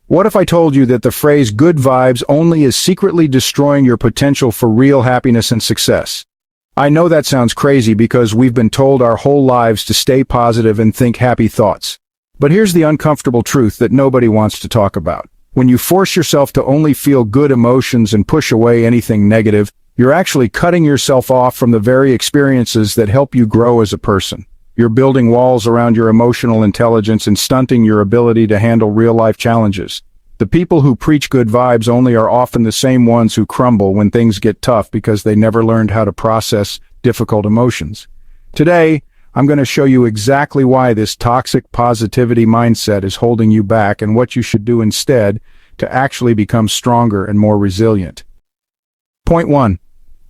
What if I told you that the phrase good vibes only is secretly destroying your potential for real happiness and success? I know that sounds crazy because we've been told our whole lives to stay positive and think happy thoughts. But here's the uncomfortable truth that nobody wants to talk about. When you force yourself to only feel good emotions and push away anything negative, you're actually cutting yourself off from the very experiences that help you grow as a person. You're building walls around your emotional intelligence and stunting your ability to handle real-life challenges. The people who preach good vibes only are often the same ones who crumble when things get tough because they never learned how to process difficult emotions. Today, I'm going to show you exactly why this toxic positivity mindset is holding you back and what you should do instead to actually become stronger and more resilient. Point 1.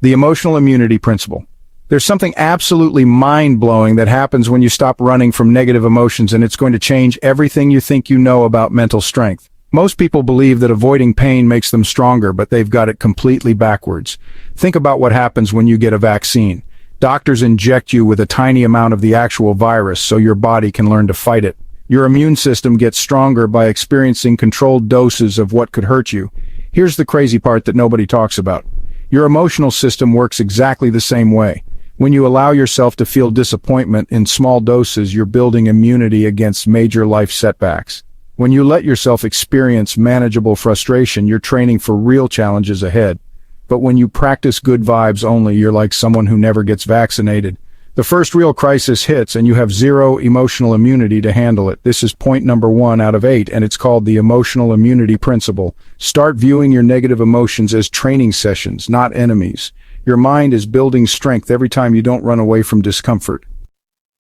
The emotional immunity principle. There's something absolutely mind-blowing that happens when you stop running from negative emotions, and it's going to change everything you think you know about mental strength. Most people believe that avoiding pain makes them stronger, but they've got it completely backwards. Think about what happens when you get a vaccine. Doctors inject you with a tiny amount of the actual virus so your body can learn to fight it. Your immune system gets stronger by experiencing controlled doses of what could hurt you. Here's the crazy part that nobody talks about. Your emotional system works exactly the same way. When you allow yourself to feel disappointment in small doses, you're building immunity against major life setbacks. When you let yourself experience manageable frustration, you're training for real challenges ahead. But when you practice good vibes only, you're like someone who never gets vaccinated. The first real crisis hits and you have zero emotional immunity to handle it. This is point number 1 out of 8, and it's called the emotional immunity principle. Start viewing your negative emotions as training sessions, not enemies. Your mind is building strength every time you don't run away from discomfort.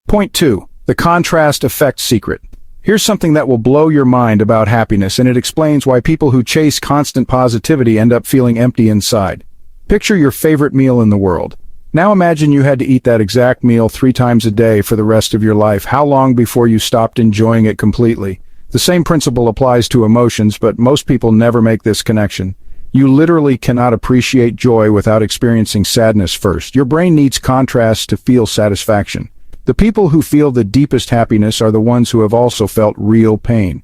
Point 2. The contrast effect secret. Here's something that will blow your mind about happiness, and it explains why people who chase constant positivity end up feeling empty inside. Picture your favorite meal in the world. Now imagine you had to eat that exact meal 3 times a day for the rest of your life. How long before you stopped enjoying it completely? The same principle applies to emotions, but most people never make this connection. You literally cannot appreciate joy without experiencing sadness first. Your brain needs contrast to feel satisfaction. The people who feel the deepest happiness are the ones who have also felt real pain.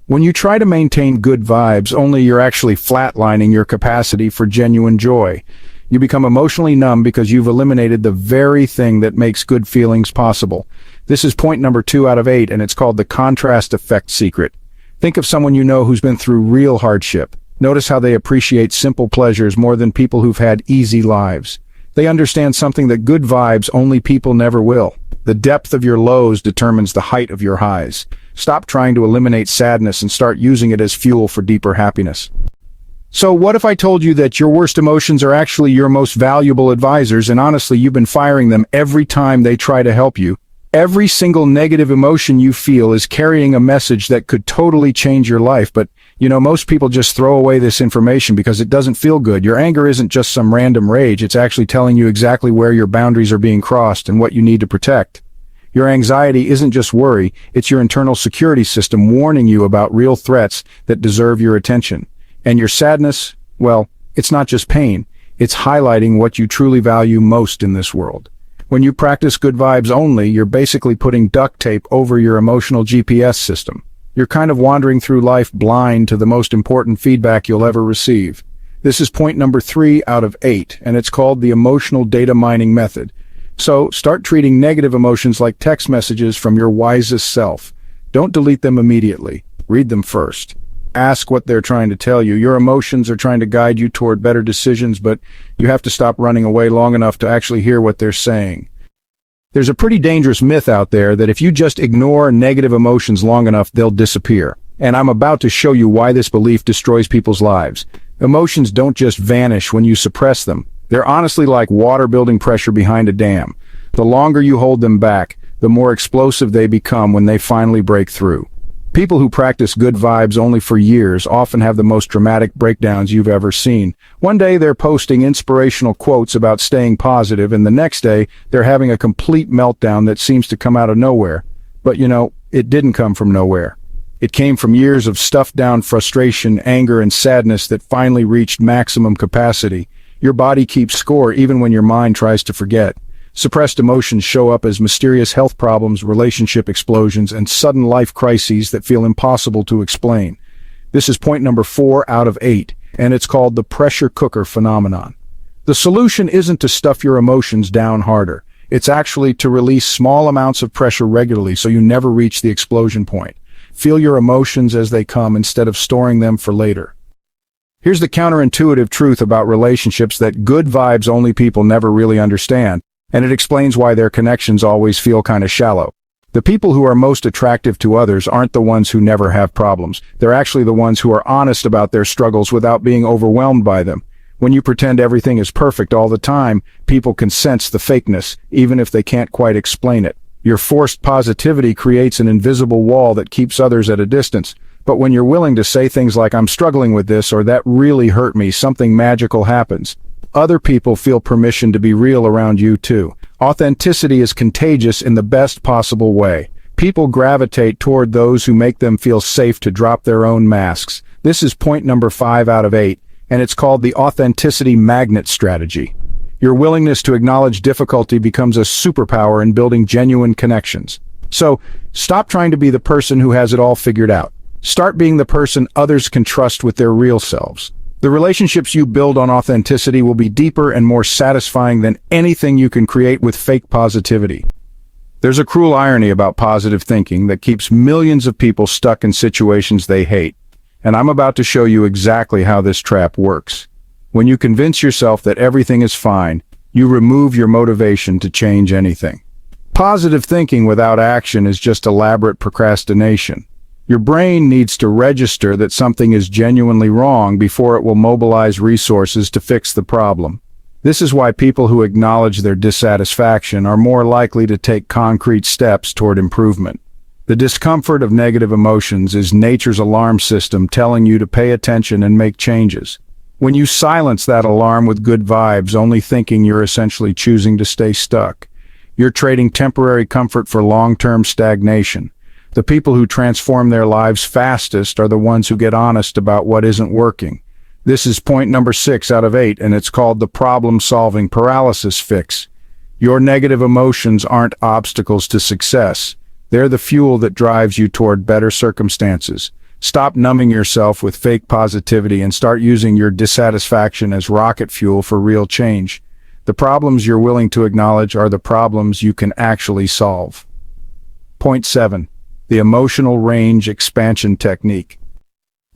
When you try to maintain good vibes only, you're actually flatlining your capacity for genuine joy. You become emotionally numb because you've eliminated the very thing that makes good feelings possible. This is point number 2 out of 8, and it's called the contrast effect secret. Think of someone you know who's been through real hardship. Notice how they appreciate simple pleasures more than people who've had easy lives. They understand something that good vibes only people never will. The depth of your lows determines the height of your highs. Stop trying to eliminate sadness and start using it as fuel for deeper happiness. So what if I told you that your worst emotions are actually your most valuable advisors, and honestly you've been firing them every time they try to help you? Every single negative emotion you feel is carrying a message that could totally change your life, but most people just throw away this information because it doesn't feel good. Your anger isn't just some random rage, it's actually telling you exactly where your boundaries are being crossed and what you need to protect. Your anxiety isn't just worry, it's your internal security system warning you about real threats that deserve your attention. And your sadness, well, it's not just pain, it's highlighting what you truly value most in this world. When you practice good vibes only, you're basically putting duct tape over your emotional GPS system. You're kind of wandering through life blind to the most important feedback you'll ever receive. This is point number 3 out of 8, and it's called the emotional data mining method. So, start treating negative emotions like text messages from your wisest self. Don't delete them immediately. Read them first. Ask what they're trying to tell you. Your emotions are trying to guide you toward better decisions, but you have to stop running away long enough to actually hear what they're saying. There's a pretty dangerous myth out there that if you just ignore negative emotions long enough, they'll disappear. And I'm about to show you why this belief destroys people's lives. Emotions don't just vanish when you suppress them. They're honestly like water building pressure behind a dam. The longer you hold them back, the more explosive they become when they finally break through. People who practice good vibes only for years often have the most dramatic breakdowns you've ever seen. One day they're posting inspirational quotes about staying positive, and the next day they're having a complete meltdown that seems to come out of nowhere. But it didn't come from nowhere. It came from years of stuffed down frustration, anger, and sadness that finally reached maximum capacity. Your body keeps score even when your mind tries to forget. Suppressed emotions show up as mysterious health problems, relationship explosions, and sudden life crises that feel impossible to explain. This is point number 4 out of 8, and it's called the pressure cooker phenomenon. The solution isn't to stuff your emotions down harder. It's actually to release small amounts of pressure regularly so you never reach the explosion point. Feel your emotions as they come instead of storing them for later. Here's the counterintuitive truth about relationships that good vibes only people never really understand, and it explains why their connections always feel kind of shallow. The people who are most attractive to others aren't the ones who never have problems. They're actually the ones who are honest about their struggles without being overwhelmed by them. When you pretend everything is perfect all the time, people can sense the fakeness, even if they can't quite explain it. Your forced positivity creates an invisible wall that keeps others at a distance. But when you're willing to say things like, "I'm struggling with this," or "that really hurt me," something magical happens. Other people feel permission to be real around you too. Authenticity is contagious in the best possible way. People gravitate toward those who make them feel safe to drop their own masks. This is point number 5 out of 8, and it's called the authenticity magnet strategy. Your willingness to acknowledge difficulty becomes a superpower in building genuine connections. So, stop trying to be the person who has it all figured out. Start being the person others can trust with their real selves. The relationships you build on authenticity will be deeper and more satisfying than anything you can create with fake positivity. There's a cruel irony about positive thinking that keeps millions of people stuck in situations they hate, and I'm about to show you exactly how this trap works. When you convince yourself that everything is fine, you remove your motivation to change anything. Positive thinking without action is just elaborate procrastination. Your brain needs to register that something is genuinely wrong before it will mobilize resources to fix the problem. This is why people who acknowledge their dissatisfaction are more likely to take concrete steps toward improvement. The discomfort of negative emotions is nature's alarm system telling you to pay attention and make changes. When you silence that alarm with good vibes, only thinking, you're essentially choosing to stay stuck. You're trading temporary comfort for long-term stagnation. The people who transform their lives fastest are the ones who get honest about what isn't working. This is point number 6 out of 8, and it's called the problem-solving paralysis fix. Your negative emotions aren't obstacles to success. They're the fuel that drives you toward better circumstances. Stop numbing yourself with fake positivity and start using your dissatisfaction as rocket fuel for real change. The problems you're willing to acknowledge are the problems you can actually solve. Point 7. The emotional range expansion technique.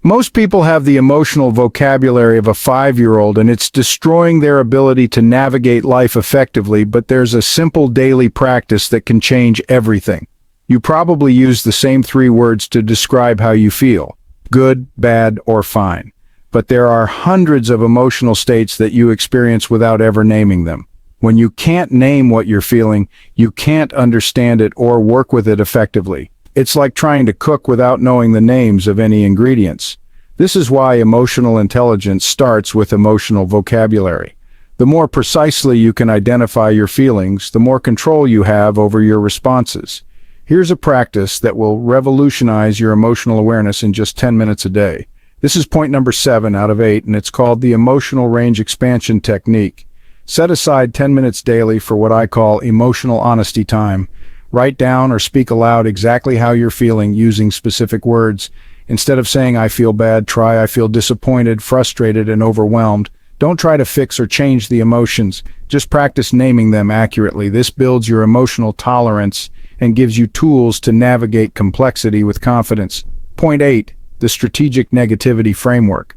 Most people have the emotional vocabulary of a 5-year-old, and it's destroying their ability to navigate life effectively, but there's a simple daily practice that can change everything. You probably use the same 3 words to describe how you feel: good, bad, or fine. But there are hundreds of emotional states that you experience without ever naming them. When you can't name what you're feeling, you can't understand it or work with it effectively. It's like trying to cook without knowing the names of any ingredients. This is why emotional intelligence starts with emotional vocabulary. The more precisely you can identify your feelings, the more control you have over your responses. Here's a practice that will revolutionize your emotional awareness in just 10 minutes a day. This is point number 7 out of 8, and it's called the emotional range expansion technique. Set aside 10 minutes daily for what I call emotional honesty time. Write down or speak aloud exactly how you're feeling using specific words. Instead of saying "I feel bad," try "I feel disappointed, frustrated, and overwhelmed." Don't try to fix or change the emotions. Just practice naming them accurately. This builds your emotional tolerance and gives you tools to navigate complexity with confidence. Point 8. The strategic negativity framework.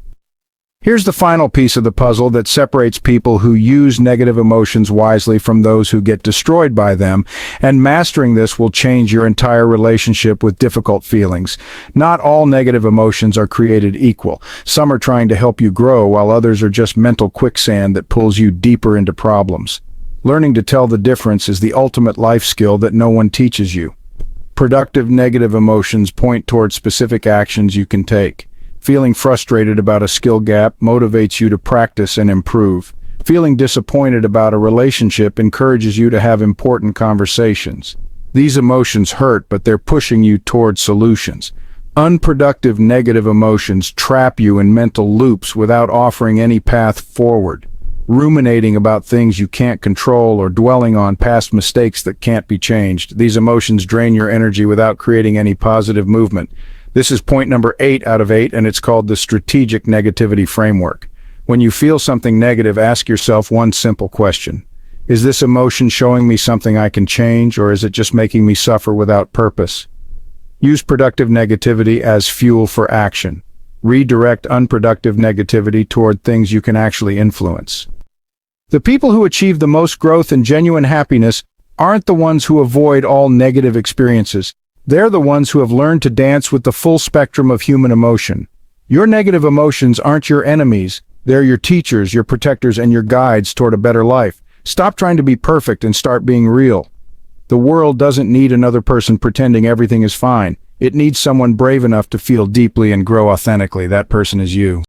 Here's the final piece of the puzzle that separates people who use negative emotions wisely from those who get destroyed by them, and mastering this will change your entire relationship with difficult feelings. Not all negative emotions are created equal. Some are trying to help you grow, while others are just mental quicksand that pulls you deeper into problems. Learning to tell the difference is the ultimate life skill that no one teaches you. Productive negative emotions point toward specific actions you can take. Feeling frustrated about a skill gap motivates you to practice and improve. Feeling disappointed about a relationship encourages you to have important conversations. These emotions hurt, but they're pushing you toward solutions. Unproductive negative emotions trap you in mental loops without offering any path forward. Ruminating about things you can't control or dwelling on past mistakes that can't be changed. These emotions drain your energy without creating any positive movement. This is point number 8 out of 8, and it's called the strategic negativity framework. When you feel something negative, ask yourself one simple question. Is this emotion showing me something I can change, or is it just making me suffer without purpose? Use productive negativity as fuel for action. Redirect unproductive negativity toward things you can actually influence. The people who achieve the most growth and genuine happiness aren't the ones who avoid all negative experiences. They're the ones who have learned to dance with the full spectrum of human emotion. Your negative emotions aren't your enemies. They're your teachers, your protectors, and your guides toward a better life. Stop trying to be perfect and start being real. The world doesn't need another person pretending everything is fine. It needs someone brave enough to feel deeply and grow authentically. That person is you.